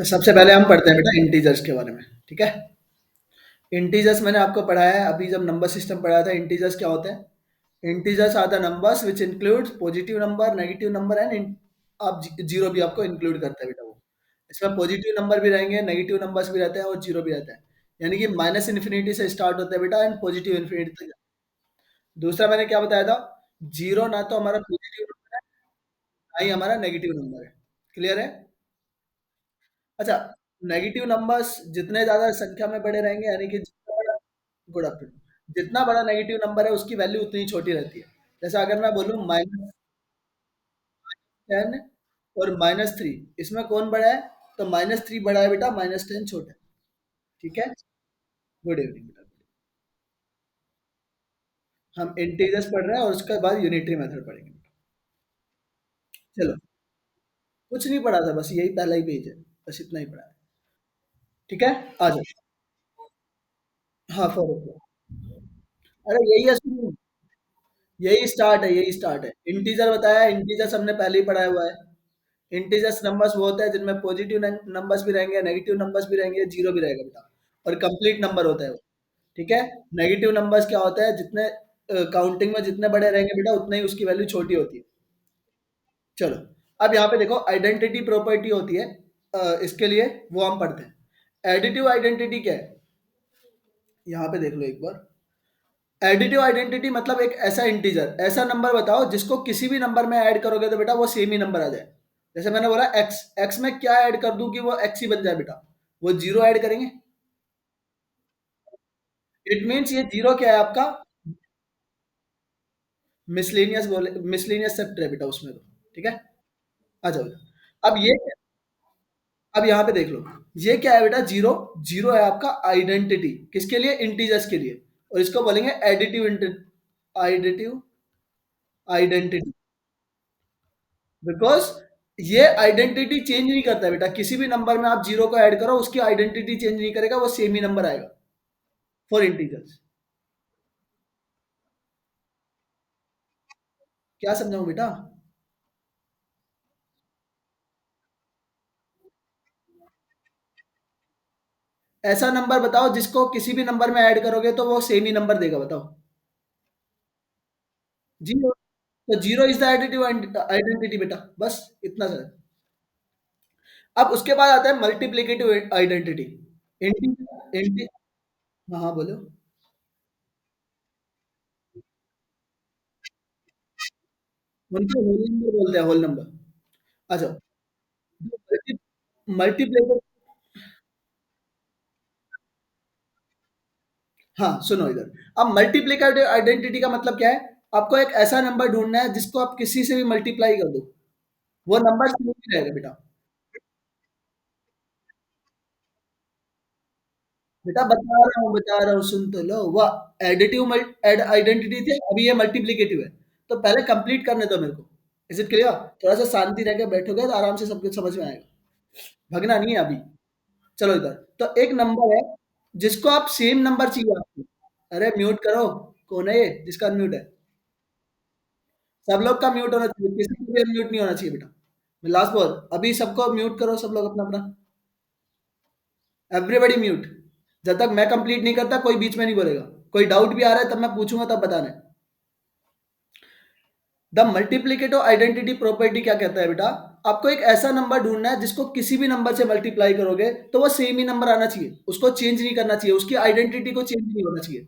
तो सबसे पहले हम पढ़ते हैं बेटा इंटीजर्स के बारे में, ठीक है। इंटीजर्स मैंने आपको पढ़ाया है अभी जब नंबर सिस्टम पढ़ाया था। इंटीजर्स क्या होते हैं? Integers are the numbers which include positive number, negative number and आप जीरो भी आपको इंक्लूड करता है बेटा वो। इसमें पॉजिटिव नंबर भी रहेंगे, नेगेटिव नंबर्स भी रहते हैं और जीरो भी रहता है। यानी कि माइनस इन्फिनिटी से स्टार्ट होता है बेटा एंड पॉजिटिव इन्फिनिटी तक। दूसरा मैंने क्या बताया था? जीरो ना तो हमारा पॉजिटिव नंबर है, ना ही हमारा नेगेटिव नंबर है। क्लियर है? अच्छा, नेगेटिव नंबर्स जितने ज्यादा संख्या में बड़े रहेंगे, यानी कि जितना बड़ा, गुड आफ्टरनून, जितना बड़ा नेगेटिव नंबर है उसकी वैल्यू उतनी ही छोटी रहती है। जैसे अगर मैं बोलूँ -10 और -3, इसमें कौन बड़ा है? तो -3 बड़ा है बेटा, -10 छोटा है। ठीक है। गुड इवनिंग बेटा। हम इंटीजर्स पढ़ रहे हैं और उसके बाद यूनिटरी मेथड पढ़ेंगे। चलो, कुछ नहीं पढ़ा था, बस यही पहला ही पेज है, बस इतना ही पढ़ा है। ठीक है, आ जाओ। हाँ, फॉर, अरे यही है, सुनो, यही स्टार्ट है, यही स्टार्ट है। इंटीजर बताया, इंटीजर्स हमने पहले ही पढ़ाया हुआ है। इंटीजर्स नंबर्स वो होता है जिनमें पॉजिटिव नंबर्स भी रहेंगे, नेगेटिव नंबर्स भी रहेंगे, जीरो भी रहेगा बेटा, और कंप्लीट नंबर होता है वो। ठीक है। नेगेटिव नंबर्स क्या होता है? जितने काउंटिंग में जितने बड़े रहेंगे बेटा उतने ही उसकी वैल्यू छोटी होती है। चलो, अब यहाँ पे देखो आइडेंटिटी प्रॉपर्टी होती है, इसके लिए वो हम पढ़ते हैं। एडिटिव आइडेंटिटी क्या है? यहाँ पे देख लो एक बार। एडिटिव आइडेंटिटी मतलब एक ऐसा इंटीजर, ऐसा नंबर बताओ जिसको किसी भी नंबर में ऐड करोगे तो बेटा वो सेम ही नंबर आ जाए। जैसे मैंने बोला एक्स, एक्स में क्या ऐड कर दूं कि वो एक्स ही बन जाए बेटा? वो जीरो ऐड करेंगे। इट मीन्स ये जीरो क्या है आपका? मिसलेनियस बोले, मिसलेनियस सेक्टर है बेटा उसमें तो। ठीक है, आ जाओ। अब ये, अब यहाँ पे देख लो, ये क्या है बेटा? जीरो। जीरो है आपका आइडेंटिटी, किसके लिए? इंटीजर्स के लिए। और इसको बोलेंगे एडिटिव, आइडेटिव आइडेंटिटी, बिकॉज ये आइडेंटिटी चेंज नहीं करता है बेटा। किसी भी नंबर में आप जीरो को ऐड करो, उसकी आइडेंटिटी चेंज नहीं करेगा, वो सेम ही नंबर आएगा फॉर इंटीजर्स। क्या समझाऊं बेटा? ऐसा नंबर बताओ जिसको किसी भी नंबर में ऐड करोगे तो वो सेम ही नंबर देगा, बताओ। जीरो। तो zero is the additive identity बेटा, बस इतना सा। अब उसके बाद आता है मल्टीप्लिकेटिव आइडेंटिटी। इंटी इंटी हाँ हाँ, बोलो। उनको होल नंबर बोलते हैं, होल नंबर। अच्छा, मल्टीप्लिकेटिव, हाँ सुनो इधर। अब मल्टीप्लिकेटिव आइडेंटिटी का मतलब क्या है? आपको एक ऐसा नंबर ढूंढना है जिसको आप किसी से भी मल्टीप्लाई कर दो, वो नंबर सेम ही रहेगा बेटा। बेटा बता रहा हूँ, सुन तो लो। वो एडिटिव आइडेंटिटी थी, अभी ये मल्टीप्लिकेटिव है। तो पहले कंप्लीट करने दो मेरे को। Is it clear? थोड़ा सा शांति रह के बैठोगे तो आराम से सब कुछ समझ में आएगा। भगना नहीं है अभी। चलो इधर। तो एक नंबर है जिसको आप सेम नंबर चाहिए आपको। अरे म्यूट करो। कौन है ये जिसका म्यूट है? सब लोग का म्यूट होना चाहिए, किसी को भी म्यूट नहीं होना चाहिए बेटा। मैं लास्ट बोल, अभी सबको म्यूट करो, सब लोग अपना अपना, एवरीबॉडी म्यूट। जब तक मैं कंप्लीट नहीं करता कोई बीच में नहीं बोलेगा। कोई डाउट भी आ रहा है तब मैं पूछूंगा तब बताना है। द मल्टीप्लिकेटिव आइडेंटिटी प्रॉपर्टी क्या कहता है बेटा? आपको एक ऐसा नंबर ढूंढना है जिसको किसी भी नंबर से मल्टीप्लाई करोगे तो वो सेम ही नंबर आना चाहिए, उसको चेंज नहीं करना चाहिए, उसकी आइडेंटिटी को चेंज नहीं होना चाहिए।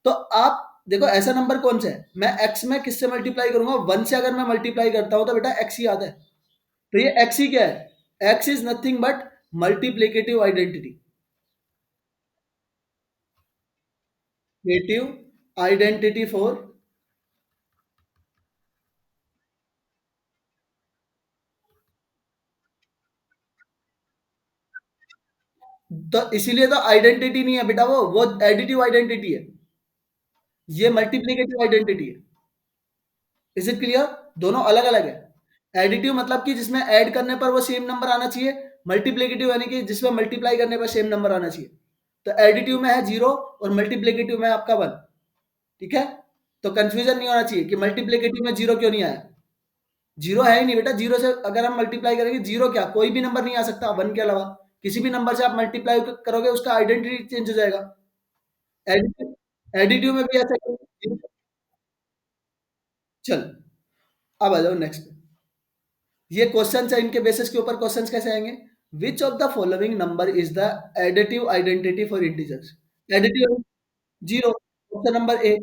तो आप देखो ऐसा नंबर कौन सा है? मैं एक्स में किससे मल्टीप्लाई करूंगा? वन से अगर मैं मल्टीप्लाई करता हूं तो बेटा एक्स ही आता है। तो ये एक्स ही क्या है? X is nothing but multiplicative identity. Native identity for, तो इसीलिए तो आइडेंटिटी नहीं है बेटा, वो एडिटिव आइडेंटिटी है। ये मल्टीप्लिकेटिव आइडेंटिटी है। Is it clear? दोनों अलग अलग है। एडिटिव मतलब कि जिसमें ऐड करने पर वो सेम नंबर आना चाहिए। मल्टीप्लिकेटिव यानी कि जिसमें मल्टीप्लाई करने पर सेम नंबर आना चाहिए। तो एडिटिव में है जीरो और मल्टीप्लिकेटिव में आपका वन। ठीक है। तो कंफ्यूजन नहीं होना चाहिए कि मल्टीप्लिकेटिव में जीरो क्यों नहीं आया। जीरो है ही नहीं बेटा, जीरो से अगर हम मल्टीप्लाई करेंगे, जीरो क्या कोई भी नंबर नहीं आ सकता वन के अलावा। किसी भी नंबर से आप मल्टीप्लाई करोगे उसका आइडेंटिटी चेंज हो जाएगा। एडिटिव एडिटिव में भी ऐसा करोगे। चल, अब आ जाओ नेक्स्ट पे। ये क्वेश्चन है, इनके बेसिस के ऊपर क्वेश्चंस कैसे आएंगे? विच of the following number is the additive identity for integers? Additive zero, option number A.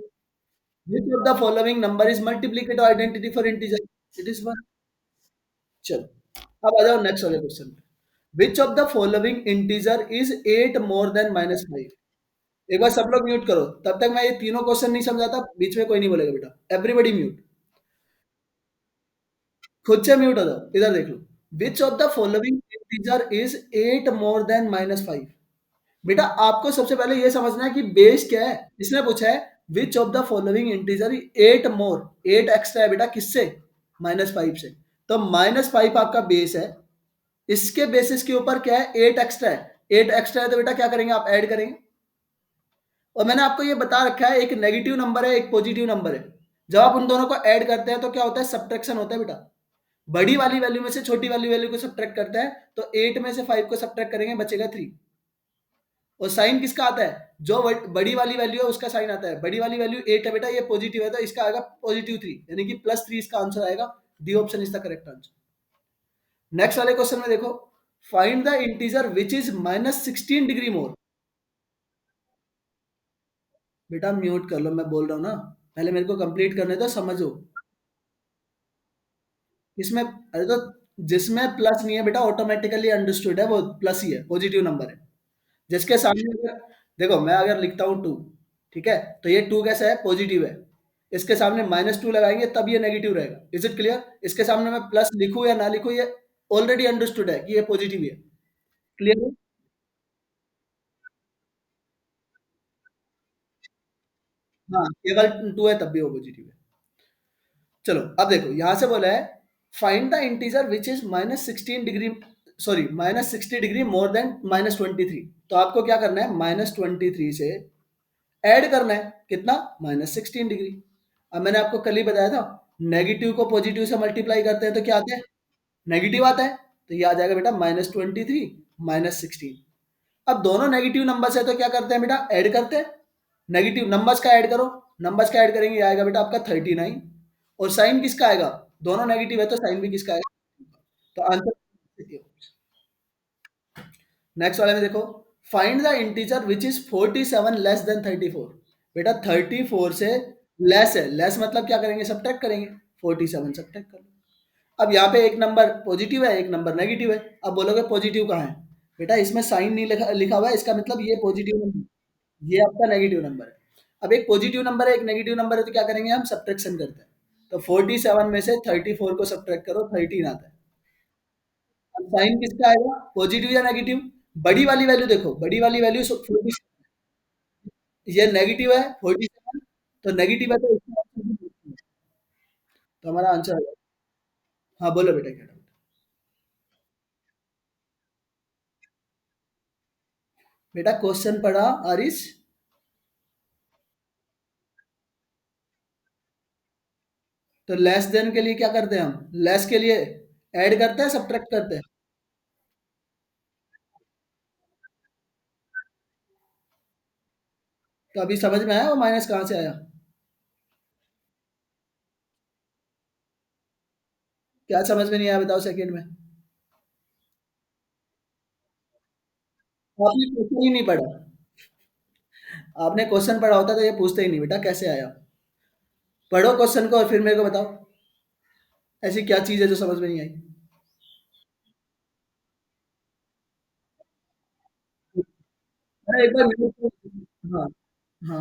Which of the following number is multiplicative identity for integer? It is one. चलो, अब आ जाओ next वाले question पे। विच of the following integer is 8 more than -5? एक बार सब लोग mute करो, तब तक मैं ये तीनों क्वेश्चन नहीं समझाता, बीच में कोई नहीं बोलेगा बेटा, एवरीबॉडी म्यूट। खुद से म्यूट हो जाओ, इधर देख लो। Which of the following integer is 8 more than -5? बेटा आपको सबसे पहले ये समझना है कि बेस क्या है। इसने पूछा है विच of the following integer 8 more, 8 extra है बेटा किससे? -5 से। तो -5 आपका बेस है, इसके बेसिस के ऊपर क्या है? 8 एक्स्ट्रा है। 8 एक्स्ट्रा है तो बेटा क्या करेंगे आप? ऐड करेंगे। और मैंने आपको ये बता रखा है, एक नेगेटिव नंबर है, एक पॉजिटिव नंबर है। जब आप उन दोनों को ऐड करते हैं तो क्या होता है? सब्ट्रैक्शन होता है बेटा। बड़ी वाली वैल्यू में से छोटी वाली वैल्यू को सब्ट्रैक्ट करता है, तो 8 में से 5 को सब्ट्रैक्ट करेंगे, बचेगा 3। और साइन किसका आता है? जो बड़ी वाली वैल्यू है उसका साइन आता है। बड़ी वाली वैल्यू 8 है बेटा, ये पॉजिटिव है, तो इसका आएगा +3, यानी कि +3 इसका आंसर आएगा। D option is the correct answer. Next वाले क्वेश्चन में देखो, find the integer which is -16 degree more. बेटा म्यूट कर लो, मैं बोल रहा हूँ ना, पहले मेरे को कंप्लीट करने दो, समझो। इसमें अरे तो जिसमें प्लस नहीं है बेटा, ऑटोमेटिकली अंडरस्टूड है, वो प्लस ही है, पॉजिटिव नंबर है। जिसके सामने अगर देखो, मैं अगर लिखता हूँ 2, ठीक है, तो ये 2 कैसा है? पॉजिटिव है। इसके सामने -2 लगाएंगे तब ये नेगेटिव रहेगा। Is it clear? इसके सामने मैं प्लस लिखूं या ना लिखूं, ये ऑलरेडी अंडरस्टूड है कि ये पॉजिटिव है। क्लियर है? हाँ, केवल 2 है तब भी वो पॉजिटिव है। चलो, अब देखो यहां से बोला है find the integer which is -16 degree, sorry -60 degree more than -23। तो आपको क्या करना है? -23 से ऐड करना है, कितना? -16 डिग्री। अब मैंने आपको कल ही बताया था, नेगेटिव को पॉजिटिव से मल्टीप्लाई करते हैं तो क्या आता है? नेगेटिव आता है। तो ये आ जाएगा बेटा -23 -16। अब दोनों नेगेटिव नंबर्स है तो क्या करते हैं बेटा? ऐड करते हैं। नेगेटिव नंबर्स का ऐड करो, नंबर्स का ऐड करेंगे, ये आएगा बेटा आपका 39। और साइन किसका आएगा? दोनों नेगेटिव है तो साइन भी किसका आएगा? तो आंसर। नेक्स्ट वाले में देखो, find the integer which is 47 less than 34। बेटा 34 से लेस है, लेस मतलब क्या करेंगे? सब्ट्रैक्ट करेंगे। 47 सब्ट्रैक्ट कर लो। अब यहाँ पे एक नंबर पॉजिटिव है, एक नंबर नेगेटिव है। अब बोलोगे पॉजिटिव कहाँ है? बेटा इसमें साइन नहीं लिखा लिखा हुआ है, इसका मतलब ये पॉजिटिव नंबर, ये आपका नेगेटिव नंबर है। अब एक पॉजिटिव नंबर है, एक नेगेटिव नंबर है, तो क्या करेंगे हम? सब्ट्रैक्शन करते हैं। तो 47 में से 34 को सब्ट्रैक्ट करो, 13 आता है। अब साइन किसका आएगा? पॉजिटिव या नेगेटिव? बड़ी वाली वैल्यू देखो, बड़ी वाली वैल्यू 47, ये नेगेटिव है 47, तो नेगेटिव है तो इसका आंसर भी नेगेटिव है। तो हमारा आंसर है। हाँ बोलो बेटा, क्या डाउट? बेटा क्वेश्चन पढ़ा आरिश? तो लेस देन के लिए क्या करते हैं हम? लेस के लिए ऐड करते हैं, सब्ट्रैक्ट करते हैं? तो अभी समझ में आया वो माइनस कहाँ से आया? क्या समझ में नहीं आया बताओ सेकंड में? आपने क्वेश्चन ही नहीं पढ़ा। आपने क्वेश्चन पढ़ा होता तो ये पूछते ही नहीं बेटा कैसे आया। पढ़ो क्वेश्चन को और फिर मेरे को बताओ, ऐसी क्या चीज है जो समझ में नहीं आई? अरे एक बार हाँ, हाँ,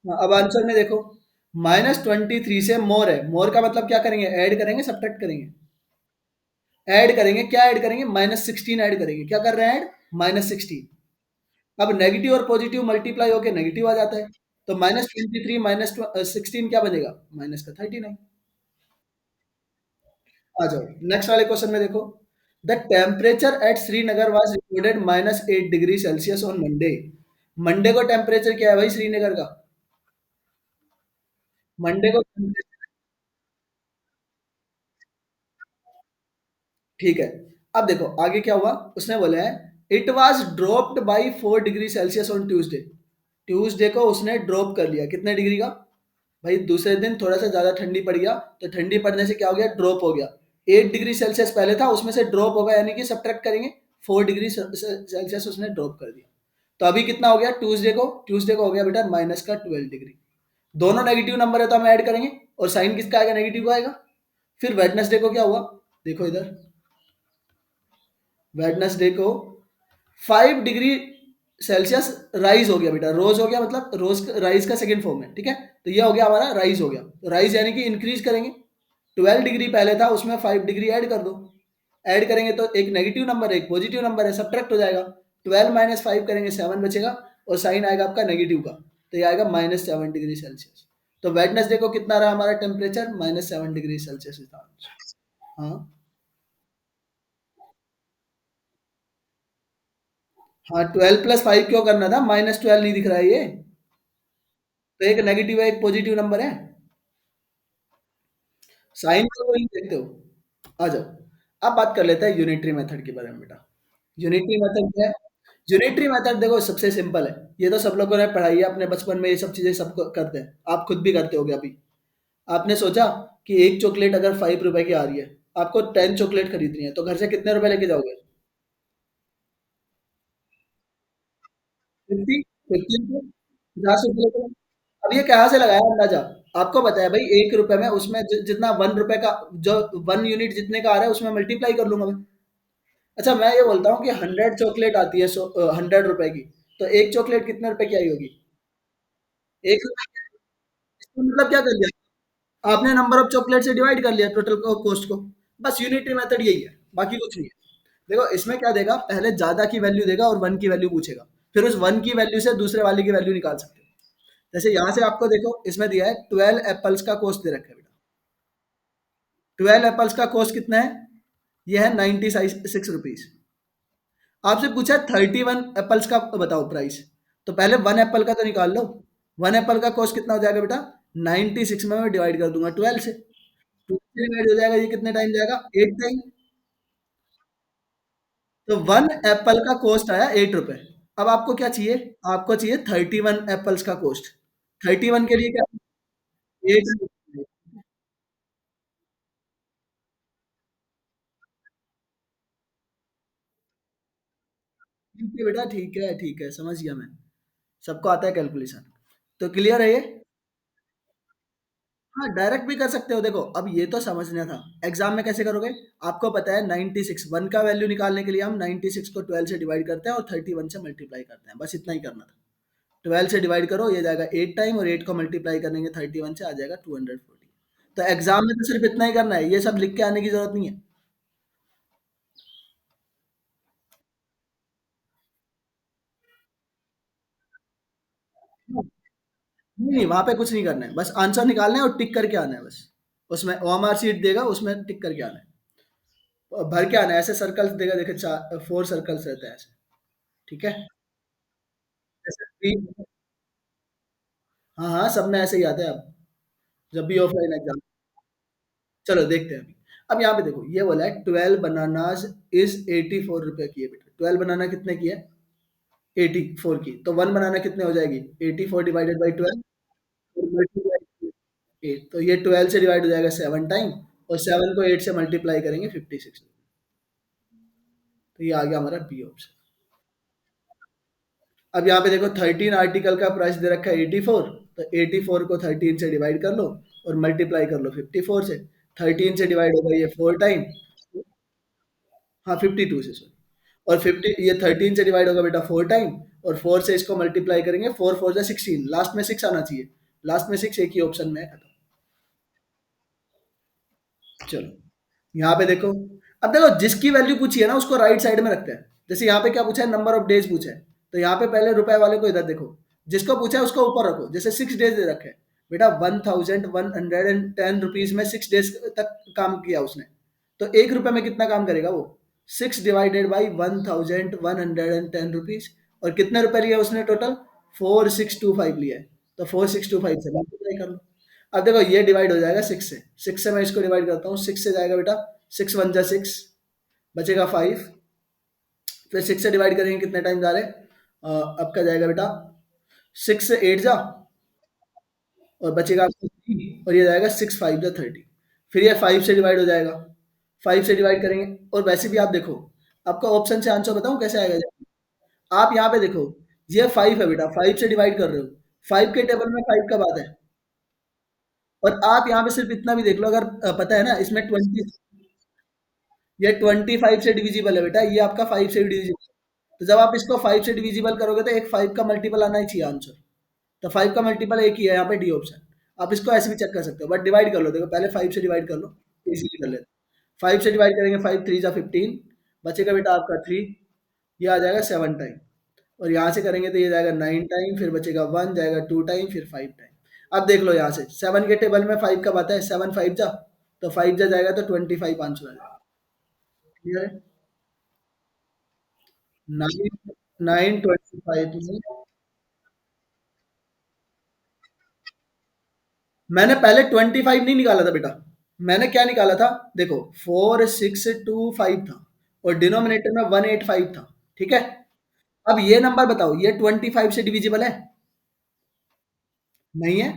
हाँ, अब आंसर में देखो, -23 से मोर है, मोर का मतलब क्या करेंगे? ऐड करेंगे, सब्ट्रैक्ट करेंगे? ऐड करेंगे, क्या ऐड करेंगे? -16 ऐड करेंगे। क्या कर रहे हैं ऐड? -16। अब नेगेटिव और पॉजिटिव मल्टीप्लाई होकर नेगेटिव आ जाता है, तो -23 -16 क्या बनेगा? माइनस का 39। आ जाओ नेक्स्ट वाले क्वेश्चन में देखो, the temperature at Srinagar was recorded -8 degree Celsius on Monday. Monday को टेम्परेचर क्या है भाई श्रीनगर का? मंडे को ठीक है। अब देखो आगे क्या हुआ, उसने बोला है it was dropped by 4 degree Celsius on Tuesday. Tuesday को उसने ड्रॉप कर लिया कितने डिग्री का? भाई दूसरे दिन थोड़ा सा ज्यादा ठंडी पड़ गया, तो ठंडी पड़ने से क्या हो गया, ड्रॉप हो गया। 8 डिग्री सेल्सियस पहले था, उसमें से ड्रॉप होगा, यानी कि सब्ट्रैक्ट करेंगे, 4 डिग्री सेल्सियस उसने ड्रॉप कर दिया। तो अभी कितना हो गया, ट्यूसडे को हो गया बेटा माइनस का 12 डिग्री। दोनों नेगेटिव नंबर है तो हम ऐड करेंगे, और साइन किसका आएगा, नेगेटिव का आएगा। फिर वेडनेसडे को क्या हुआ, देखो इधर, वेडनेसडे को 5 डिग्री सेल्सियस राइज हो गया बेटा, रोज हो गया, मतलब रोज राइज का सेकंड फॉर्म है, ठीक है। तो ये हो गया हमारा राइज हो गया, तो राइज यानी कि इंक्रीज करेंगे। 12 डिग्री पहले था, उसमें 5 डिग्री ऐड कर दो। ऐड करेंगे तो एक नेगेटिव नंबर है एक पॉजिटिव नंबर है, सब्ट्रैक्ट हो जाएगा। 12 माइनस 5 करेंगे 7 बचेगा, और साइन आएगा आपका नेगेटिव का, तो ये आएगा -7 डिग्री सेल्सियस। तो वेडनेसडे को कितना रहा हमारा टेम्परेचर, -7 डिग्री सेल्सियस था। हाँ। हाँ 12 प्लस 5 क्यों करना था, -12 नहीं दिख रहा है ये, तो एक नेगेटिव है एक पॉजिटिव नंबर है। साइन को नहीं देखते हो, आ जाओ। अब बात कर लेते हैं यूनिटरी मेथड के बारे में बेटा। यूनिटरी मेथड क्या है? यूनिटरी मेथड देखो सबसे सिंपल है, ये तो सब लोगों ने पढ़ाई है अपने बचपन में, ये सब चीजें सब करते हैं, आप खुद भी करते होगे। अभी आपने सोचा कि एक चॉकलेट अगर 5 रुपए की आ रही है, आपको 10 चॉकलेट खरीदनी है, तो घर से कितने रुपए लेके जाओगे? 50, 15 को 50 रुपए लेके जाओ। अब ये कहाँ से लगाया अंदाजा? आपको बताया भाई 1 रुपए में, उसमें जितना 1 रुपए का, जो 1 यूनिट जितने का आ रहा है उसमें मल्टीप्लाई कर लूंगा मैं। अच्छा मैं ये बोलता हूँ कि 100 चॉकलेट आती है, 100 रुपए की, तो एक चॉकलेट कितने रुपए की आई होगी? 1 रुपए की। इसका मतलब क्या कर लिया आपने, नंबर ऑफ चॉकलेट से डिवाइड कर लिया टोटल कॉस्ट को। बस यूनिटरी मेथड यही है, बाकी कुछ नहीं है। देखो इसमें क्या देगा, पहले ज्यादा की वैल्यू देगा और 1 की वैल्यू पूछेगा, फिर उस 1 की वैल्यू से दूसरे वाले की वैल्यू निकाल सकते हो। जैसे यहाँ से आपको देखो इसमें दिया है 12 एप्पल्स का कॉस्ट दे रखा है बेटा। 12 एप्पल्स का कॉस्ट कितना है, ये है 96 रुपीज। आपसे पूछा है 31 एप्पल्स का बताओ प्राइस, तो पहले 1 एप्पल का तो निकाल लो। 1 एप्पल का कॉस्ट कितना हो जाएगा बेटा, 96 में मैं डिवाइड कर दूंगा 12 से, 12 से डिवाइड हो जाएगा, ये कितने टाइम जाएगा, 8 टाइम। तो 1 एप्पल का कॉस्ट आया 8 रुपए। अब आपको क्या चाहिए, आपको चाहिए 31 एप्पल्स का कॉस्ट। 31 के लिए क्या, 8। ठीक है बेटा, ठीक है, समझ गया मैं, सबको आता है कैलकुलेशन, तो क्लियर है ये। हाँ डायरेक्ट भी कर सकते हो, देखो अब ये तो समझना था, एग्जाम में कैसे करोगे। आपको पता है 96, 1 का वैल्यू निकालने के लिए हम 96 को 12 से डिवाइड करते हैं और 31 से मल्टीप्लाई करते हैं, बस इतना ही करना था। 12 से डिवाइड करो, ये जाएगा 8 टाइम, और 8 को मल्टीप्लाई करेंगे 31 से, आ जाएगा 240। तो एग्जाम में तो सिर्फ इतना ही करना है, ये सब लिख के आने की जरूरत नहीं है। नहीं नहीं, वहां पे कुछ नहीं करना है, बस आंसर निकालना है और टिक करके आना है बस। उसमें ओएमआर शीट देगा, उसमें टिक करके आना है, और भर के आना है, ऐसे सर्कल्स देगा, देखे 4 सर्कल्स रहते हैं ऐसे, ठीक है। जैसे हाँ हाँ, सब में ऐसे ही आता है अब, जब भी ऑफलाइन एग्जाम। चलो देखते हैं अभी। अब यहाँ पे देखो ये बोला है 12 बनानाज इज 84 रुपए की है बेटा, 12 बनाना कितने की है, 84 की, तो 1 बनाना कितने हो जाएगी, 84 डिवाइडेड बाई 12, 8, तो ये 12 से डिवाइड हो जाएगा 7 टाइम, और 7 को 8 से मल्टीप्लाई करेंगे 56, तो ये आ गया हमारा बी ऑप्शन। अब यहाँ पे देखो 13 आर्टिकल का प्राइस दे रखा है 84, तो 84 को 13 से डिवाइड कर लो और मल्टीप्लाई कर लो 54 से। 13 से डिवाइड होगा ये 4 टाइम, हाँ 52 से सॉरी, और 50 ये 13 से डिवाइड होगा बेटा 4 टाइम, और 4 से इसको मल्टीप्लाई करेंगे, 4 4 जा 16, लास्ट में 6 आना चाहिए, लास्ट में 6 एक ही ऑप्शन में है, खत्म। चलो यहाँ पे देखो, अब देखो जिसकी वैल्यू पूछी है ना उसको राइट साइड में रखते हैं। जैसे यहाँ पे क्या पूछा है, नंबर ऑफ डेज पूछा है, तो यहाँ पे पहले रुपए वाले को इधर देखो, जिसको पूछा है उसको ऊपर रखो। जैसे 6 डेज दे रखे हैं बेटा, 1110 रुपीज में 6 डेज तक काम किया उसने, तो 1 रुपए में कितना काम करेगा वो, 6 डिवाइडेड बाई 1110 रुपीज, और कितने रुपए लिया उसने टोटल, 4625 लिया है, तो 4625 से मल्टीप्लाई कर लो। अब देखो ये डिवाइड हो जाएगा 6 से, 6 से मैं इसको डिवाइड करता हूँ, 6 से जाएगा बेटा, 6 1 जा 6, बचेगा 5, फिर 6 से डिवाइड करेंगे कितने टाइम जा रहे हैं, आपका जाएगा बेटा 6 से 8 जा, और बचेगा आपको 3, और ये जाएगा 6 5 जा 30, फिर ये 5 से डिवाइड हो जाएगा, 5 से डिवाइड करेंगे, और वैसे भी आप देखो, आपका ऑप्शन से आंसर बताऊं कैसे आएगा, आप यहाँ पे देखो, ये 5 है बेटा, 5 से डिवाइड कर रहे हो, 5 के टेबल में 5 कब आता है, और आप यहाँ पे सिर्फ इतना भी देख लो, अगर पता है ना इसमें 20, ये 25 से डिविजिबल है बेटा, ये आपका 5 से डिविजिबल, तो जब आप इसको 5 से डिविजिबल करोगे तो एक 5 का मल्टीपल आना ही चाहिए आंसर, तो 5 का मल्टीपल एक ही है यहाँ पे, डी ऑप्शन। आप इसको ऐसे भी चेक कर सकते हो, बट डिवाइड कर लो, देखो पहले 5 से डिवाइड कर लो, इजीली कर लेते, 5 से डिवाइड करेंगे, 5 3 जा 15, बचेगा बेटा आपका 3, ये आ जाएगा 7 टाइम, और यहाँ से करेंगे तो ये जाएगा 9 टाइम, फिर बचेगा 1, जाएगा 2 टाइम, फिर 5 टाइम। अब देख लो यहाँ से 7 के टेबल में 5 कब आता है, 7 5 जा, तो 5 जा जाएगा तो 25 आंसर आ जाएगा, क्लियर है। 9 9 25 में मैंने पहले 25 नहीं निकाला था बेटा, मैंने क्या निकाला था, देखो 4625 था, और डिनोमिनेटर में 185 था, ठीक है। अब ये नंबर बताओ, ये 25 से डिविजिबल है, नहीं है,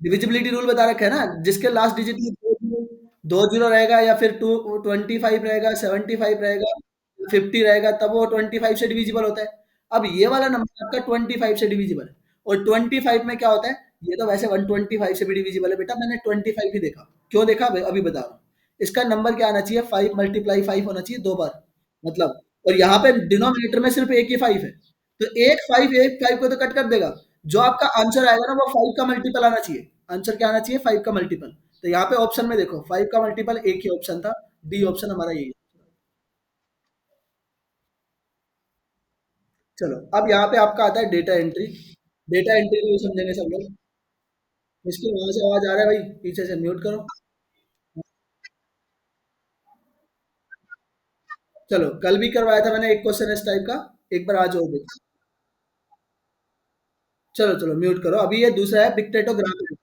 डिविजिबिलिटी रूल बता रखा है ना, जिसके लास्ट डिजिट में दो जीरो रहेगा, या फिर 25 रहेगा, 75 रहेगा, 50 रहेगा, तब वो 25 से डिविजिबल होता है। अब ये वाला नंबर आपका 25 से डिविजिबल है, और 25 में क्या होता है, ये तो वैसे 125 से भी डिविजिबल है बेटा, मैंने 25 ही देखा, क्यों देखा अभी बता रहा हूँ। इसका नंबर क्या आना चाहिए, 5 मल्टीप्लाई 5 होना चाहिए 2 बार, मतलब, और यहाँ पे डिनोमिनेटर में सिर्फ एक ही 5 है, तो एक 5 को तो कट कर देगा, जो आपका आंसर आएगा ना वो 5 का मल्टीपल आना चाहिए, आंसर क्या आना चाहिए, 5 का मल्टीपल, तो यहाँ पे ऑप्शन में देखो 5 का मल्टीपल एक ही ऑप्शन था, डी ऑप्शन हमारा यही है। चलो अब यहाँ पे आपका आता है डेटा एंट्री, डेटा एंट्री को समझेंगे सब लोग, इसकी वहां से आवाज आ रहा है भाई, पीछे से म्यूट करो। चलो कल भी करवाया था मैंने एक क्वेश्चन इस टाइप का, एक बार आज और देखो। चलो चलो म्यूट करो, अभी ये दूसरा है पिक्टेटोग्राफ,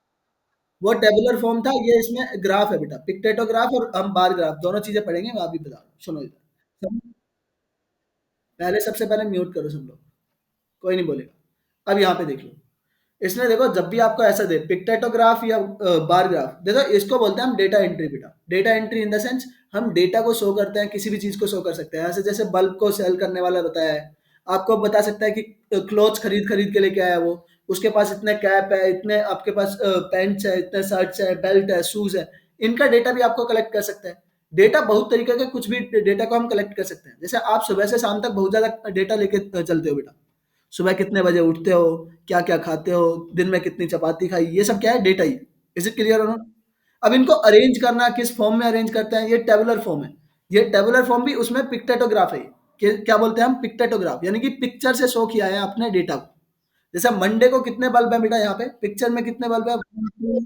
वो टेबुलर फॉर्म था, ये इसमें ग्राफ है बेटा, पिक्टेटोग्राफ और हम बार ग्राफ दोनों चीजें पढ़ेंगे, मैं अभी बता रहा हूँ, सुनो इधर, पहले सबसे पहले म्यूट करो सब लोग, कोई नहीं बोलेगा। अब यहाँ पे देख लो, इसने देखो जब भी आपको ऐसा दे पिक्टेटोग्राफ या बार ग्राफ, देखो इसको बोलते हैं हम डेटा एंट्री बेटा, data entry in the sense हम डेटा को शो करते हैं, किसी भी चीज को शो कर सकते हैं, ऐसे जैसे बल्ब को सेल करने वाला बताया है, आपको बता सकता है कि क्लोथ्स खरीद खरीद के लेके आया है वो, उसके पास इतने कैप है, इतने आपके पास पैंट्स है, इतने शर्ट्स है, बेल्ट है, शूज है, इनका डेटा भी आपको कलेक्ट कर सकते हैं। डेटा बहुत तरीके का, कुछ भी डेटा को हम कलेक्ट कर सकते हैं, जैसे आप सुबह से शाम तक बहुत ज्यादा डेटा लेके चलते हो बेटा, सुबह कितने बजे उठते हो, क्या क्या खाते हो, दिन में कितनी चपाती खाई, ये सब क्या है, data he. Is it clear हो? अब इनको अरेंज करना, किस फॉर्म में अरेंज करते हैं, ये टेबुलर फॉर्म है, ये टेबुलर फॉर्म भी उसमें पिक्टेटोग्राफ है, क्या बोलते हैं हम, पिक्टेटोग्राफ, यानी कि पिक्चर से शो किया है अपने डेटा को। जैसे मंडे को कितने बल्ब है बेटा, यहाँ पे पिक्चर में कितने बल्ब है, 1 2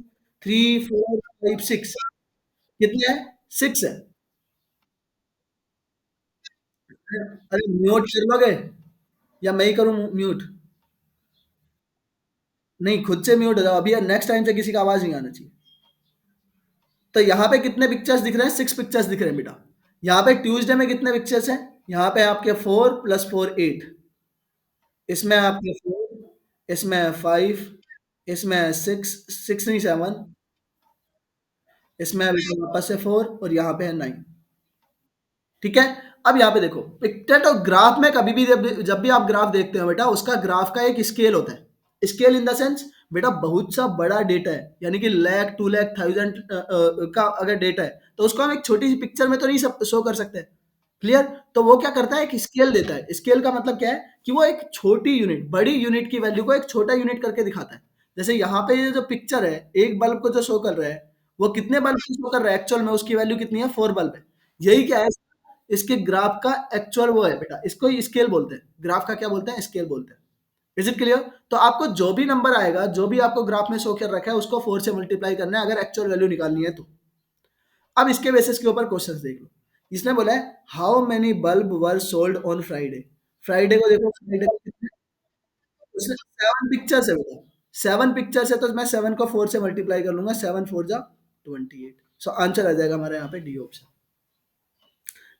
3 4 5 6, कितने हैं, 6 है। अरे म्यूट कर लोगे, या मैं ही करूँ म्यूट, नहीं खुद से म्यूट हो जाओ अभी, नेक्स्ट टाइम से किसी का आवाज नहीं आना चाहिए। तो यहाँ पे कितने पिक्चर्स दिख रहे हैं, 6 पिक्चर्स दिख रहे हैं बेटा। यहाँ पे ट्यूसडे में कितने पिक्चर्स हैं, यहाँ पे आपके 4 + 4 8, इसमें आपके 4, इसमें 5, इसमें 6 नहीं 7, इसमें बेटा वापस से 4, और यहाँ पे है 9, ठीक है। अब यहाँ पे देखो पिक्टेट और ग्राफ में कभी भी जब भी आप ग्राफ देखते हो बेटा, उसका ग्राफ का एक स्केल होता है, स्केल इन द सेंस बेटा बहुत सा बड़ा डेटा है, यानी कि लाख 2 लाख 1000 का अगर डेटा है, तो उसको हम एक छोटी सी पिक्चर में तो नहीं शो कर सकते, क्लियर। तो वो क्या करता है, एक स्केल देता है, स्केल का मतलब क्या है कि वो एक छोटी यूनिट बड़ी यूनिट की वैल्यू को एक छोटा यूनिट करके दिखाता है। जैसे यहाँ पे ये जो पिक्चर है, एक बल्ब को जो शो कर रहा है, वो कितने बल्ब को शो कर रहा है, एक्चुअल में उसकी वैल्यू कितनी है, 4 बल्ब है। यही क्या है, इसके ग्राफ का एक्चुअल वो है बेटा, इसको स्केल बोलते हैं, ग्राफ का क्या बोलते हैं, स्केल बोलते हैं। Is it clear? तो आपको जो भी नंबर आएगा, जो भी आपको ग्राफ में शो कर रखा है, उसको 4 से मल्टीप्लाई करना है, अगर एक्चुअल वैल्यू निकालनी है तो। अब इसके बेसिस के ऊपर क्वेश्चंस देख लो। इसने बोला है how many bulb were sold on Friday, Friday को देखो, फ्राइडे को कितने, उसने 7 पिक्चर्स है बेटा, 7 पिक्चर्स है, तो मैं 7 को 4 से मल्टीप्लाई कर लूंगा, 7 4 जा 28, सो आंसर आ जाएगा हमारे यहाँ पे डी ऑप्शन।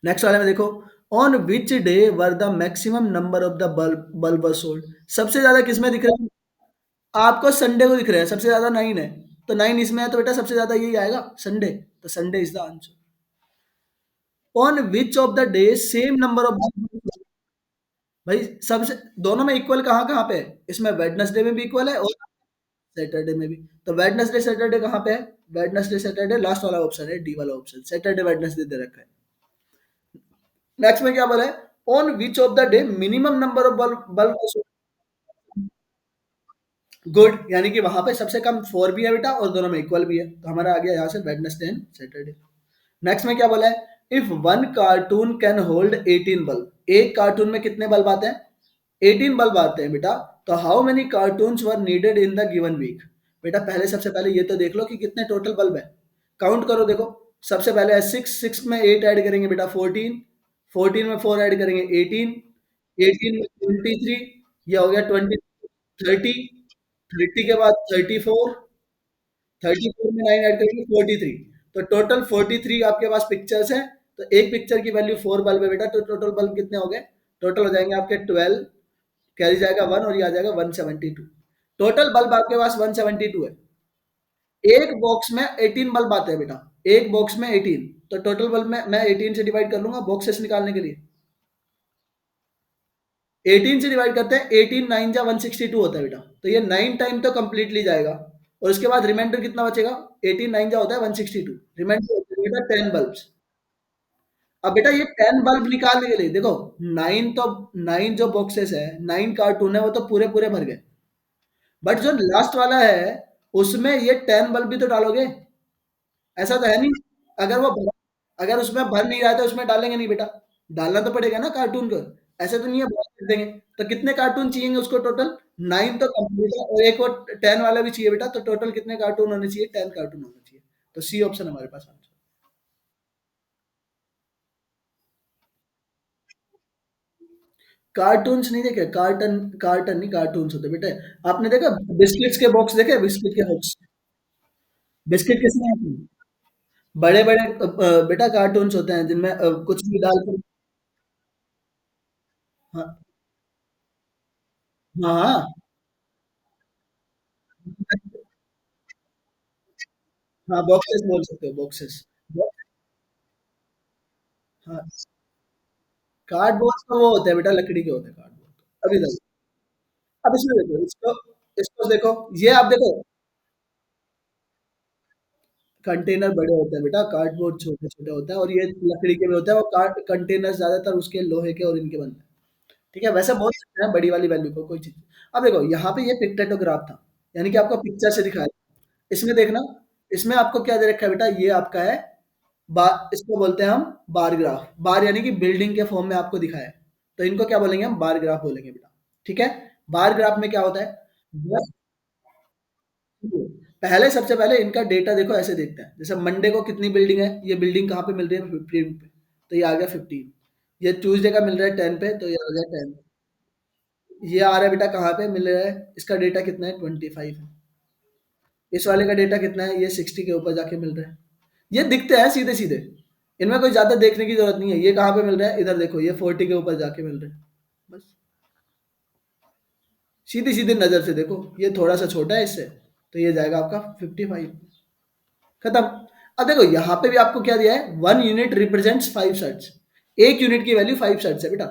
नेक्स्ट वाले में देखो, on which day were the maximum number of the bulb were sold. सबसे ज्यादा किसमें दिख रहा है? आपको संडे को दिख रहा है, सबसे ज्यादा 9 है। तो 9 इसमें है तो बेटा सबसे ज्यादा यही आएगा, संडे। तो Sunday is the answer. On which of the day same number of, भाई सबसे दोनों में इक्वल कहाँ कहाँ पे है? इसमें वेडनेसडे में भी इक्वल है और सैटरडे में भी। तो वेडनेसडे सैटरडे कहाँ पे है? वेडनेसडे सैटरडे लास्ट वाला ऑप्शन है, डी वाला ऑप्शन, सैटरडे वेडनेसडे दे रखा है। नेक्स्ट में क्या बोला है? On which of the day minimum number of bulb bulb. Good, यानी कि वहां पे सबसे कम 4 भी है बेटा और दोनों में इक्वल भी है, तो हमारा आ गया यहाँ से वेडनेसडे एंड सैटरडे। नेक्स्ट में क्या बोला है? If one cartoon can hold 18 bulb, एक कार्टून में कितने बल्ब आते हैं? 18 बल्ब आते हैं बेटा। तो how many cartoons were needed in the given week? बेटा पहले सबसे पहले ये तो देख लो कि कितने टोटल बल्ब है, काउंट करो। देखो सबसे पहले है 6, 6 में 8 ऐड करेंगे बेटा 14, 14 में 4 ऐड करेंगे 18, 18 में 23, ये हो गया 20, 30, 30 के बाद 34, 34 में 9 ऐड करेंगे 43। तो टोटल 43 आपके पास पिक्चर्स हैं। तो एक पिक्चर की वैल्यू 4 बल्ब है बेटा, तो टोटल बल्ब कितने हो गए? टोटल हो जाएंगे आपके 12, कैरी जाएगा 1 और ये आ जाएगा 172। टोटल बल्ब आपके पास 172 है। एक बॉक्स में 18 बल्ब आते हैं बेटा, एक बॉक्स में 18। तो टोटल बल्ब में मैं 18 से डिवाइड कर लूंगा बॉक्सेस निकालने के लिए। 18 से डिवाइड करते हैं, 18 9 जा 162 होता है बेटा। तो ये 9 टाइम तो कंप्लीटली जाएगा और उसके बाद रिमाइंडर कितना बचेगा? 18 9 जा होता है 162, रिमाइंडर होता है बेटा 10 बल्ब्स। अब बेटा ये 10 बल्ब निकालने के लिए देखो, 9 तो 9 जो बॉक्सेस है, 9 कार्टून है, वो तो पूरे पूरे भर गए। बट जो लास्ट वाला है उसमें ये 10 बल्ब भी तो डालोगे, ऐसा तो है नहीं। अगर वो भर, अगर उसमें भर नहीं रहा है तो उसमें डालेंगे नहीं बेटा, डालना तो पड़ेगा ना कार्टून को। ऐसे तो नहीं है भर कर देंगे। तो कितने कार्टून चाहिए उसको टोटल? 9 तो कंप्लीट है और एक और 10 वाला भी चाहिए बेटा, तो टोटल कितने कार्टून होने चाहिए? 10 कार्टून होने चाहिए। तो सी ऑप्शन हमारे पास आंसर। कार्टून्स नहीं देखे, कार्टन, कार्टन नहीं कार्टून्स होते बेटे। आपने देखा बिस्किट्स के बॉक्स देखे? बिस्किट के बॉक्स, बिस्किट किसमें आते हैं? बड़े बड़े बेटा कार्टून्स होते हैं जिनमें कुछ भी डाल कर। हाँ हाँ हाँ हाँ, बॉक्सेस बोल सकते हो, बॉक्सेस। हाँ, कार्डबोर्ड तो वो होते हैं बेटा, लकड़ी के होते हैं कार्डबोर्ड। अभी देखो, अब इसमें देखो, इसको इसको देखो, ये आप देखो, कंटेनर बड़े होते हैं बेटा, कार्डबोर्ड छोटे छोटे होते हैं और ये लकड़ी के भी होते हैं। और कार्ड कंटेनर ज्यादातर उसके लोहे के और इनके बनते हैं। ठीक है, वैसे बोल सकते हैं बड़ी वाली वैल्यू को कोई चीज। अब देखो यहाँ पे ये पिक्टोग्राफ था, यानी कि आपको पिक्चर से दिखाया। इसमें देखना, इसमें आपको क्या दे रखा है बेटा? ये आपका है बार, इसको बोलते हैं हम बार ग्राफ। बार यानी कि बिल्डिंग के फॉर्म में आपको दिखाया है, तो इनको क्या बोलेंगे? हम बार ग्राफ बोलेंगे बेटा। ठीक है, बार ग्राफ में क्या होता है? बस पहले, सबसे पहले इनका डेटा देखो, ऐसे देखते हैं। जैसे मंडे को कितनी बिल्डिंग है, ये बिल्डिंग कहाँ पे मिल रही है? 15 पे, तो ये आ गया 15। ये ट्यूसडे का मिल रहा है 10 पे, तो ये आ गया 10। ये आ रहा है बेटा कहाँ पे मिल रहा है? इसका डेटा कितना है? 25 है। इस वाले का डेटा कितना है? ये 60 के ऊपर जाके मिल रहा है। ये दिखते हैं सीधे सीधे, इनमें कोई ज्यादा देखने की जरूरत नहीं है। ये कहाँ पे मिल रहा है? इधर देखो, ये 40 के ऊपर जाके मिल रहा है। बस सीधी सीधी नजर से देखो, ये थोड़ा सा छोटा है इससे, तो ये जाएगा आपका 55। खत्म। अब देखो यहाँ पे भी आपको क्या दिया है? 1 यूनिट रिप्रेजेंट्स 5 शर्ट्स। एक यूनिट की वैल्यू 5 शर्ट्स है बेटा,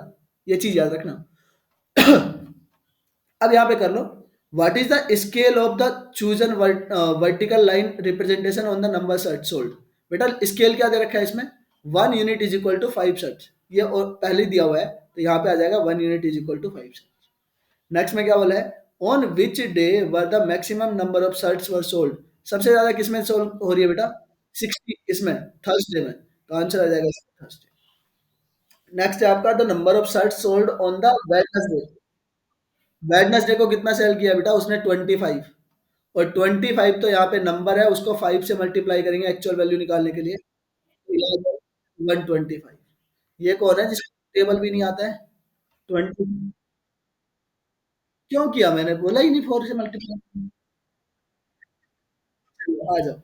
ये चीज याद रखना। अब यहाँ पे कर लो, what is the scale of the chosen vertical line representation on the number shirt sold? बेटा स्केल क्या दे रखा है इसमें? 1 unit is equal to 5 shirts, ये पहले ही दिया हुआ है, तो यहाँ पे आ जाएगा 1 unit is equal to 5 shirts. Next में क्या बोला है? On which day were the maximum number of shirts were sold? सबसे ज्यादा किसमें सोल्ड हो रही है बेटा? 60, इसमें थर्सडे में, तो आंसर आ जाएगा थर्सडे। नेक्स्ट है आपका the number of shirts sold on the Wednesday. Wednesday को कितना सेल किया बेटा उसने? 25। और 25 तो यहाँ पे नंबर है, उसको 5 से मल्टीप्लाई करेंगे एक्चुअल वैल्यू निकालने के लिए, 125। ये कौन है जिसको टेबल भी नहीं आता है? 20। क्यों किया? मैंने बोला ही नहीं 4 से मल्टीप्लाई। आ जाओ।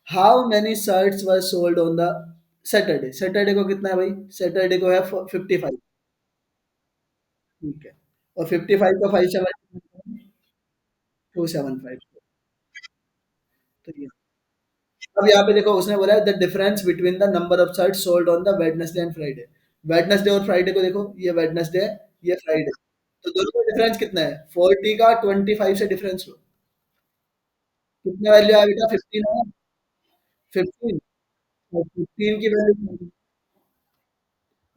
How many shirts were sold on the Saturday, Saturday को कितना है भाई? सैटरडे को है 55। ठीक है। और 55 को 5 से मल्टीप्लाई 275। तो ये, अब यहाँ पे देखो उसने बोला है the difference between the number of shirt sold on the Wednesday and Friday. Wednesday और फ्राइडे को देखो, ये वेडनेसडे है, ये फ्राइडे। तो दोनों का डिफरेंस कितना है? 40 का 25 से डिफरेंस लो। कितना वैल्यू आया बेटा? 15 आया। 15। और 15 की वैल्यू,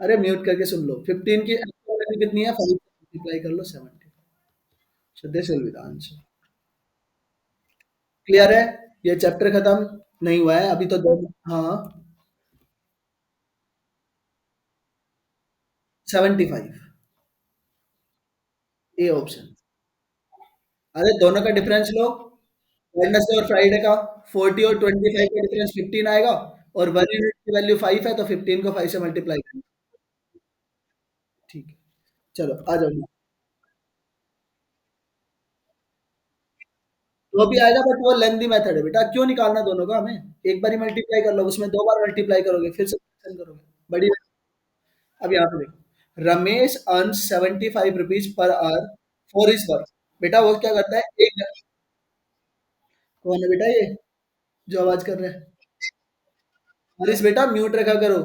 अरे म्यूट करके सुन लो। 15 की एक्चुअल वैल्यू कितनी है? 5 मल्टीप्लाई कर लो 70। So this will be the answer. Clear है? ये चैप्टर खत्म नहीं हुआ है अभी तो दो। हाँ, 75, ए ऑप्शन। अरे दोनों का डिफरेंस लो, वेडनेसडे और फ्राइडे का। 40 और 25 का डिफरेंस 15 आएगा। और 1 यूनिट की वैल्यू 5 है, तो 15 को 5 से मल्टीप्लाई करें। ठीक है, चलो आ जाओ। वो भी आएगा, बट वो लेंदी मेथड है बेटा। क्यों निकालना दोनों का हमें? एक बार ही मल्टीप्लाई कर लो, उसमें दो बार मल्टीप्लाई करोगे फिर से फ्रैक्शन करोगे। बड़ी। अब यहाँ पे देखो, Ramesh earn 75 rupees per hour for his work. बेटा वो क्या करता है? एक, कौन है बेटा ये जो आवाज कर रहा है? हारिस बेटा म्यूट रखा करो।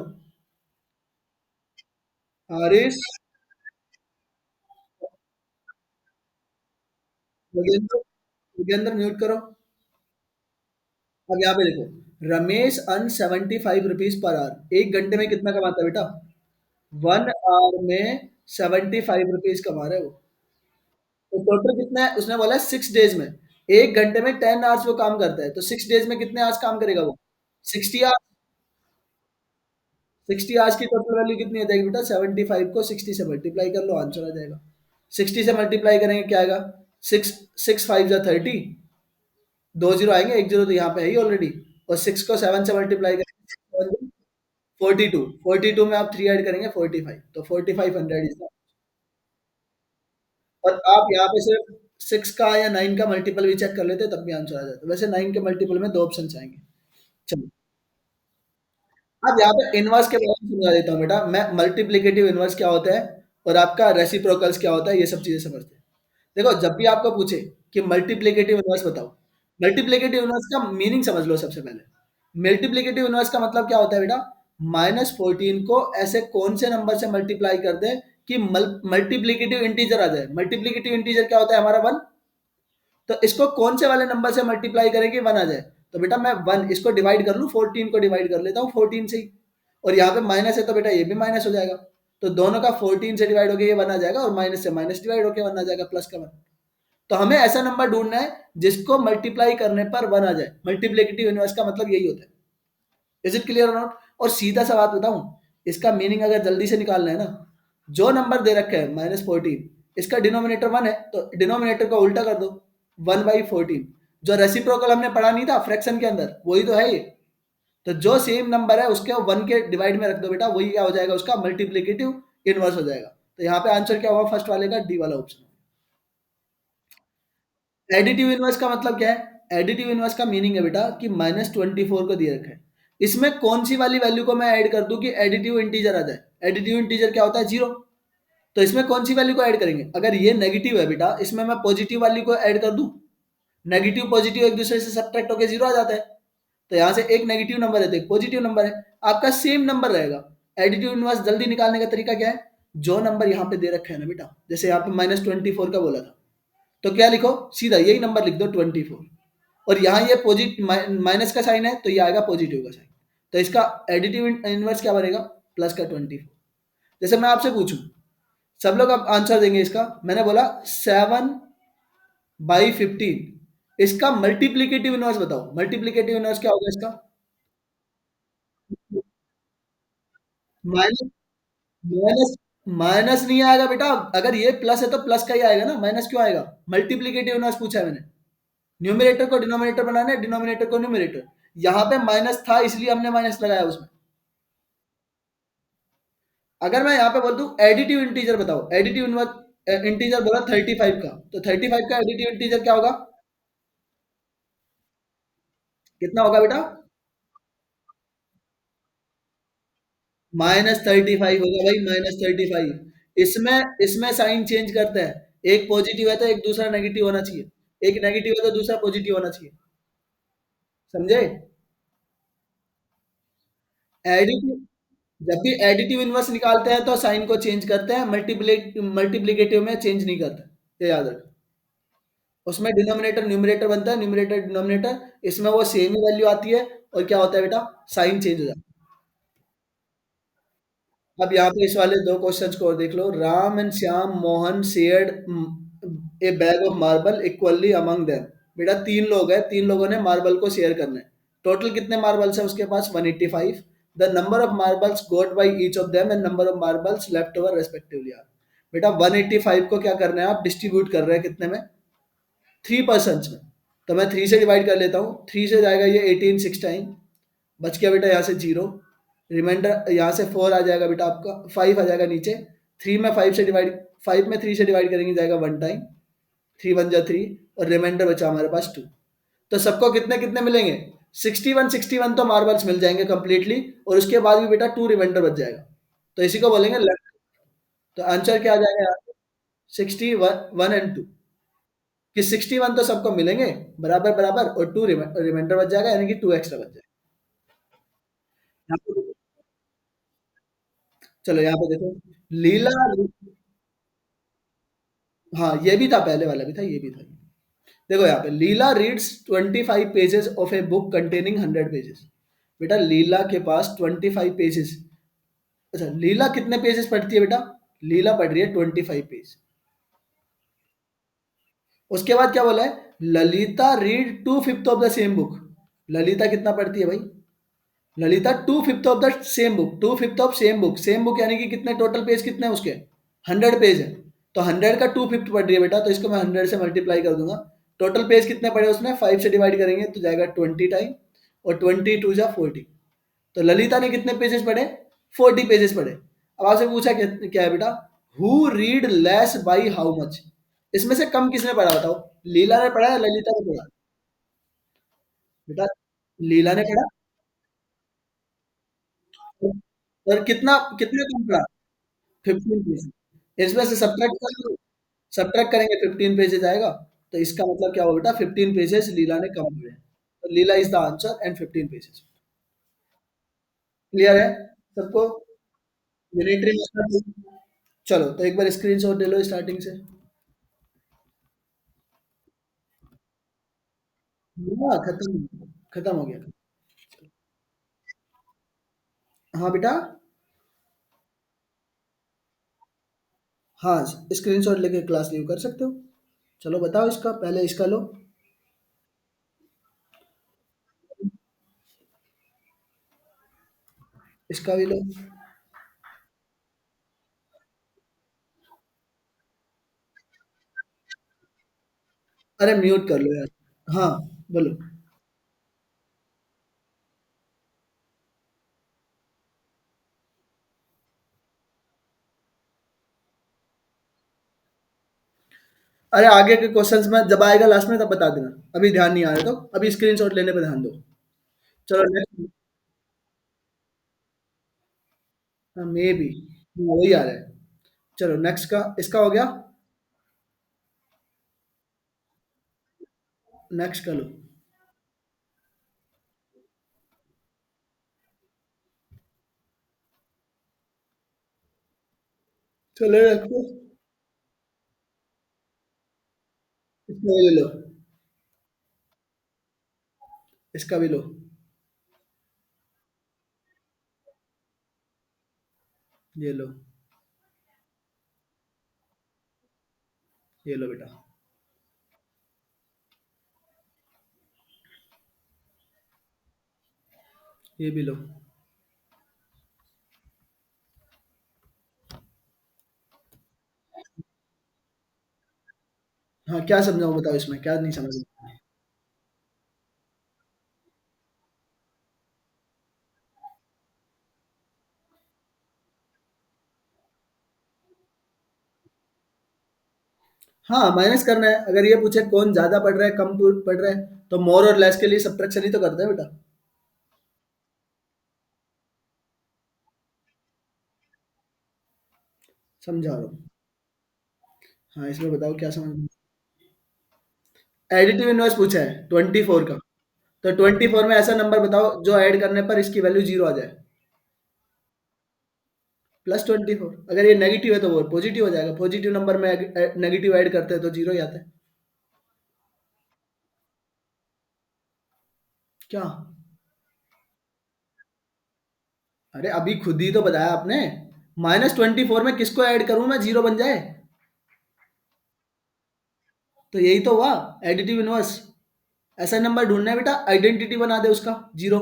हारिस, योगेंद्र, योगेंद्र म्यूट करो। अब यहाँ पे देखो, Ramesh earn 75 rupees per hour. एक घंटे में कितना कमाता है बेटा? 1 आवर में 75 रुपीज कमा रहे हो। तो टोटल कितना है? उसने बोला 6 डेज में। एक घंटे में 10 आवर्स वो काम करता है, तो 6 डेज में कितने आवर्स काम करेगा वो? 60 आवर्स। 60 आवर्स की टोटल वैल्यू कितनी हो जाएगी बेटा? 75 को 60 से मल्टीप्लाई कर लो, आंसर आ जाएगा। 60 से मल्टीप्लाई करेंगे क्या आएगा? 6 6 5 जा 30। 2 जीरो आएंगे, एक जीरो तो यहाँ पे है ही ऑलरेडी। और 6 को 7 से मल्टीप्लाई करेंगे, 42। 42 में आप 3 ऐड करेंगे 45, तो 4500 इज। और आप यहाँ पे सिर्फ 6 का या 9 का मल्टीपल भी चेक कर लेते तब भी आंसर आ जाता। वैसे 9 के मल्टीपल में दो ऑप्शन आएंगे। चलो, अब यहाँ पे इनवर्स के बारे में समझा देता हूँ बेटा मैं। मल्टीप्लिकेटिव इनवर्स क्या होता है और आपका रेसिप्रोकल्स क्या होता है, ये सब चीजें समझते हैं। देखो, जब भी आपको पूछे कि मल्टीप्लिकेटिव इनवर्स बताओ, मल्टीप्लिकेटिव इनवर्स का मीनिंग समझ लो सबसे पहले। मल्टीप्लिकेटिव इनवर्स का मतलब क्या होता है बेटा? -14 को ऐसे कौन से नंबर से मल्टीप्लाई कर दे कि मल्टीप्लिकेटिव इंटीजर आ जाए। मल्टीप्लिकेटिव इंटीजर क्या होता है हमारा? 1। तो इसको कौन से वाले नंबर से मल्टीप्लाई करें कि 1 आ जाए? तो बेटा मैं 1 इसको डिवाइड कर लूँ, 14 को डिवाइड कर लेता हूँ 14 से ही। और यहाँ पे माइनस है तो बेटा ये भी माइनस हो जाएगा। तो दोनों का 14 से डिवाइड होकर ये 1 आ जाएगा, और माइनस से माइनस डिवाइड होकर 1 आ जाएगा, प्लस का 1। तो हमें ऐसा नंबर ढूंढना है जिसको मल्टीप्लाई करने पर 1 आ जाए। मल्टीप्लिकेटिव इनवर्स का मतलब यही होता है। इज इट क्लियर और नॉट? और सीधा सा बात बताऊं, इसका मीनिंग अगर जल्दी से निकालना है ना, जो नंबर दे रखे हैं -14, इसका डिनोमिनेटर 1 है, तो डिनोमिनेटर को उल्टा कर दो, 1/14। जो रेसिप्रोकल हमने पढ़ा नहीं था फ्रैक्शन के अंदर, वही तो है ये। तो जो सेम नंबर है उसके 1 के डिवाइड में रख दो बेटा, वही क्या हो जाएगा? उसका मल्टीप्लिकेटिव इनवर्स हो जाएगा। तो यहाँ पे आंसर क्या हुआ? फर्स्ट वाले का, डी वाला ऑप्शन। एडिटिव इनवर्स का मतलब क्या है? एडिटिव इनवर्स का मीनिंग है बेटा कि -24 को दिए रखा है, इसमें कौन सी वाली वैल्यू को मैं ऐड कर दूं कि एडिटिव इंटीजर आ जाए। एडिटिव इंटीजर क्या होता है? 0। तो इसमें कौन सी वैल्यू को ऐड करेंगे? अगर ये नेगेटिव है बेटा, इसमें मैं पॉजिटिव वाली को ऐड कर दूं। नेगेटिव पॉजिटिव एक दूसरे से सब्ट्रैक्ट होकर 0 आ जाता है। तो यहाँ से एक नेगेटिव नंबर है तो एक पॉजिटिव नंबर है, आपका सेम नंबर रहेगा। एडिटिव इनवर्स जल्दी निकालने का तरीका क्या है? जो नंबर यहाँ पे दे रखा है ना बेटा, जैसे यहाँ पे -24 का बोला था, तो क्या लिखो? सीधा यही नंबर लिख दो 24। और यहाँ ये पॉजिटिव माइनस का साइन है, तो ये आएगा पॉजिटिव का साइन। तो इसका एडिटिव इनवर्स क्या बनेगा? प्लस का 24। जैसे मैं आपसे पूछूं, सब लोग अब आंसर देंगे इसका। मैंने बोला 7/15, इसका मल्टीप्लीकेटिव इनवर्स बताओ। मल्टीप्लीकेटिव इनवर्स क्या होगा इसका? माइनस, माइनस, माइनस नहीं आएगा बेटा। अगर ये प्लस है तो प्लस का ही आएगा ना, माइनस क्यों आएगा? मल्टीप्लीकेटिव इनवर्स पूछा है मैंने। न्यूमरेटर को डिनोमिनेटर बनाना है, डिनोमिनेटर को न्यूमरेटर। यहाँ पे माइनस था इसलिए हमने माइनस लगाया उसमें। अगर मैं यहाँ पे बोल दूं एडिटिव इंटीजर बताओ, एडिटिव इंटीजर बोला 35 का, तो 35 का एडिटिव इंटीजर क्या होगा? कितना होगा बेटा? -35 होगा भाई, -35। इसमें इसमें साइन चेंज करते हैं। एक पॉजिटिव है तो एक दूसरा नेगेटिव होना चाहिए। एक नेगेटिव है तो दूसरा पॉजिटिव होना चाहिए। समझे? एडिटिव जब भी एडिटिव इनवर्स निकालते हैं तो साइन को चेंज करते हैं, मल्टीप्लिकेटिव में चेंज नहीं करते। ये याद रखो। उसमें डिनोमिनेटर न्यूमरेटर बनता है, न्यूमरेटर डिनोमिनेटर, इसमें वो सेम ही वैल्यू आती है और क्या होता है बेटा, साइन चेंज हो जाता है। अब यहाँ पे इस वाले दो क्वेश्चंस को और देख लो। Ram and Shyam Mohan shared a bag of marble equally among them. बेटा तीन लोग हैं, तीन लोगों ने मार्बल को शेयर करना है। टोटल कितने मार्बल्स है उसके पास? 185। The number of marbles got by each of them and number of marbles left over respectively are. बेटा 185 को क्या करना है, आप डिस्ट्रीब्यूट कर रहे हैं कितने में? 3 पर्सन में। तो मैं 3 से डिवाइड कर लेता हूँ। 3 से जाएगा ये 18 6 टाइम, बच गया बेटा यहाँ से 0। रिमाइंडर यहाँ से 4 आ जाएगा बेटा, आपका 5 आ जाएगा नीचे। 3 में 5 से डिवाइड, 5 में 3 से डिवाइड करेंगे जाएगा 1 टाइम, 3 1 जा 3, और रिमाइंडर बचा हमारे पास 2। तो सबको कितने कितने मिलेंगे? 61 तो मार्बल्स मिल जाएंगे कंप्लीटली, और उसके बाद भी बेटा 2 रिमाइंडर बच जाएगा। तो इसी को बोलेंगे लेफ्ट। तो आंसर क्या आ जाएगा यहाँ पे? 61 एंड 2। कि 61 तो सबको मिलेंगे बराबर बराबर, और 2 रिमाइंडर बच जाएगा, यानी कि 2 एक्स्ट्रा बच जाएगा। यहाँ पे चलो यहाँ पे देखो। लीला, हाँ ये भी था, पहले वाला भी था, ये भी था। देखो यहाँ पे, Leela reads 25 pages of a book containing 100 pages. बेटा लीला के पास 25 पेजेस। अच्छा, लीला कितने पेजेस पढ़ती है बेटा? लीला पढ़ रही है 25 पेज। उसके बाद क्या बोला है? Lalita read 2/5 of the same book. Lalita कितना पढ़ती है भाई? Lalita 2/5 of the same book, 2/5 of same book यानी कि कितने टोटल पेज कितने हैं उसके? 100 पेज है। तो 100 का 2/5 पढ़ रही है बेटा, तो इसको मैं 100 से मल्टीप्लाई कर दूंगा। टोटल पेज कितने पढ़े उसने? 5 से डिवाइड करेंगे तो जाएगा 20 टाइम, और 20 2 जा 40। तो ललिता ने कितने पेजेस पढ़े? 40 पेजेस पढ़े। अब आपसे पूछा क्या क्या है बेटा? Who read less by how much? इसमें से कम किसने पढ़ा बताओ? लीला ने पढ़ा या ललिता ने पढ़ा? बेटा लीला ने पढ़ा। और कितना कितना कम पढ़ा? 15 पेज। इसमें से सब्ट्रैक्ट करेंगे 15 पेजेस आएगा। तो इसका मतलब क्या होगा बेटा? 15 पेजेस लीला ने कम पढ़े। तो Leela is the answer and 15 pages. Clear है सबको? Unitary method. चलो तो एक बार स्क्रीनशॉट ले लो स्टार्टिंग से। हाँ खत्म, खत्म हो गया। हाँ बेटा। हाँ, स्क्रीनशॉट लेके क्लास लीव कर सकते हो। चलो बताओ, इसका पहले इसका लो। इसका भी लो। अरे म्यूट कर लो यार। हाँ बोलो। अरे आगे के क्वेश्चंस में जब आएगा लास्ट में तब बता देना। अभी ध्यान नहीं आ रहा तो अभी स्क्रीनशॉट लेने पे ध्यान दो। चलो नेक्स्ट। मे बी वही आ रहा है। चलो नेक्स्ट का, इसका हो गया। नेक्स्ट का लो। चलो रखो। इसका भी ले लो। इसका भी लो। ये लो। ये लो बेटा। ये भी लो। हाँ क्या समझाऊं बताओ, इसमें क्या नहीं समझ में? हाँ माइनस करना है। अगर ये पूछे कौन ज्यादा पढ़ रहा है कम पढ़ रहा है, तो मोर और लेस के लिए सब्ट्रैक्शन ही तो करते हैं बेटा। समझा रहा हूँ। हाँ, इसमें बताओ क्या समझ। एडिटिव इनवर्स पूछा है 24 का। तो 24 में ऐसा नंबर बताओ जो ऐड करने पर इसकी वैल्यू 0 आ जाए। प्लस 24। अगर ये नेगेटिव है तो वो पॉजिटिव हो जाएगा। पॉजिटिव नंबर में नेगेटिव ऐड करते हैं तो 0 ही आता है। क्या? अरे अभी खुद ही तो बताया आपने। -24 में किसको ऐड करूं मैं 0 बन जाए। तो यही तो हुआ एडिटिव इनवर्स। ऐसा नंबर ढूंढना है बेटा, आइडेंटिटी बना दे उसका 0।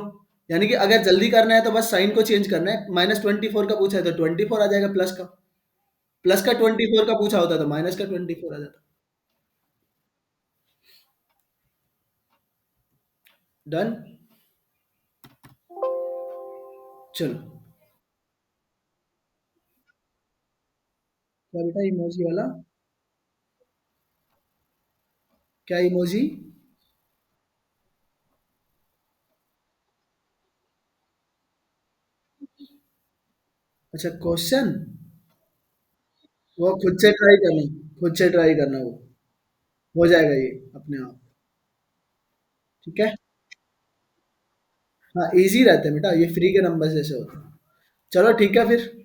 यानी कि अगर जल्दी करना है तो बस साइन को चेंज करना है। -24 का पूछा है तो 24 आ जाएगा प्लस का। प्लस का 24 का पूछा होता तो माइनस का 24 आ जाता। डन। चलो। क्या बेटा इमोजी वाला? क्या इमोजी? अच्छा, क्वेश्चन। वो खुद से ट्राई करना। खुद से ट्राई करना वो। हो जाएगा ये अपने आप। ठीक है। हाँ, इजी रहते हैं बेटा, ये फ्री के नंबर जैसे होते हैं। चलो ठीक है फिर।